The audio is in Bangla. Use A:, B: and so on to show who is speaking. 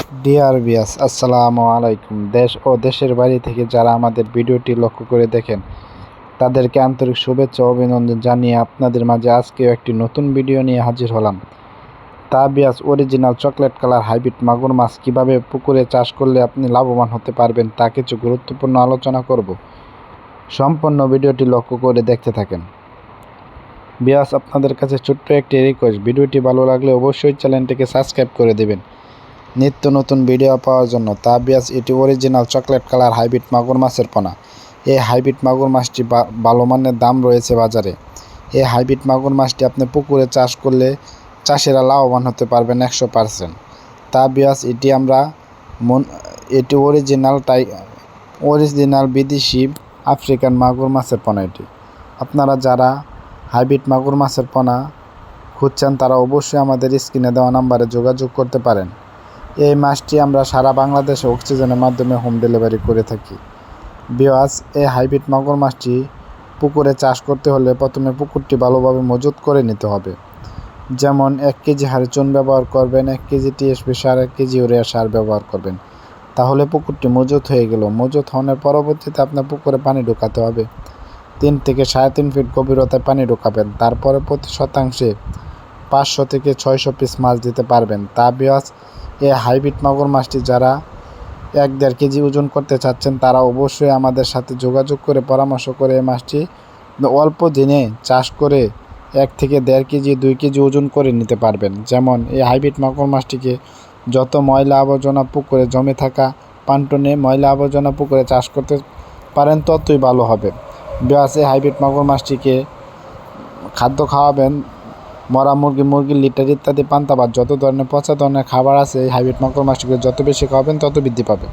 A: ডিয়ার ভিউয়ার্স, আসসালামু আলাইকুম। দেশ ও দেশের বাইরে থেকে যারা আমাদের ভিডিওটি লক্ষ্য করে দেখেন তাদেরকে আন্তরিক শুভেচ্ছা ও অভিনন্দন জানিয়ে আপনাদের মাঝে আজকেও একটি নতুন ভিডিও নিয়ে হাজির হলাম। তা viewers, original chocolate colour hybrid মাগুর মাছ কীভাবে পুকুরে চাষ করলে আপনি লাভবান হতে পারবেন তা কিছু গুরুত্বপূর্ণ আলোচনা করব। সম্পূর্ণ ভিডিওটি লক্ষ্য করে দেখতে থাকেন। ভিউয়ার্স, আপনাদের কাছে ছোট্ট একটি রিকোয়েস্ট, ভিডিওটি ভালো লাগলে অবশ্যই চ্যানেলটিকে সাবস্ক্রাইব করে দেবেন নিত্য নতুন ভিডিও পাওয়ার জন্য। তা ভিউয়ার্স, এটি অরিজিনাল চকলেট কালার হাইব্রিড মাগুর মাছের পোনা। এই হাইব্রিড মাগুর মাছটি ভালো মানের দাম রয়েছে বাজারে। এই হাইব্রিড মাগুর মাছটি আপনি পুকুরে চাষ করলে চাষিরা লাভবান হতে পারবেন 100%। তা ভিউয়ার্স, এটি অরিজিনাল বিদেশি আফ্রিকান মাগুর মাছের পোনা। এটি আপনারা যারা হাইব্রিড মাগুর মাছের পোনা খুঁজছেন তারা অবশ্যই আমাদের স্ক্রিনে দেওয়া নাম্বারে যোগাযোগ করতে পারেন। এই মাছটি আমরা সারা বাংলাদেশে অক্সিজেনের মাধ্যমে হোম ডেলিভারি করে থাকি। ভিউয়ার্স, এই হাইব্রিড মাগুর মাছটি পুকুরে চাষ করতে হলে প্রথমে পুকুরটি ভালোভাবে মজুত করে নিতে হবে। যেমন 1 কেজি হারে চুন ব্যবহার করবেন, 1 কেজি টিএসপি সার, 1 কেজি ইউরিয়া সার ব্যবহার করবেন। তাহলে পুকুরটি মজুত হয়ে গেল। মজুত হওয়ার পরবর্তীতে আপনার পুকুরে পানি ঢোকাতে হবে। 3 থেকে 3.5 ফিট গভীরতায় পানি ঢোকাবেন। তারপরে প্রতি শতাংশে 500 থেকে 600 পিস মাছ দিতে পারবেন। তা ভিউয়ার্স, এই হাইব্রিড মাগুর মাছটি যারা 1-1.5 কেজি ওজন করতে চাচ্ছেন তারা অবশ্যই আমাদের সাথে যোগাযোগ করে পরামর্শ করে এই মাছটি অল্প দিনে চাষ করে 1 থেকে 1.5 কেজি 2 কেজি ওজন করে নিতে পারবেন। যেমন এই হাইব্রিড মাগুর মাছটিকে যত ময়লা আবর্জনা পুকুরে জমে থাকা পান্টনে ময়লা আবর্জনা পুকুরে চাষ করতে পারেন ততই ভালো হবে। ভিউয়ার্স, এই হাইব্রিড মাগুর মাছটিকে খাদ্য খাওয়াবেন মরা মুরগি লিটার ইত্যাদি পান্তা ভাত, যত ধরনের পচা ধরনের খাবার আছে এই হাইব্রিড মাগুর মাছটিকে যত বেশি খাওয়াবেন তত বৃদ্ধি পাবে।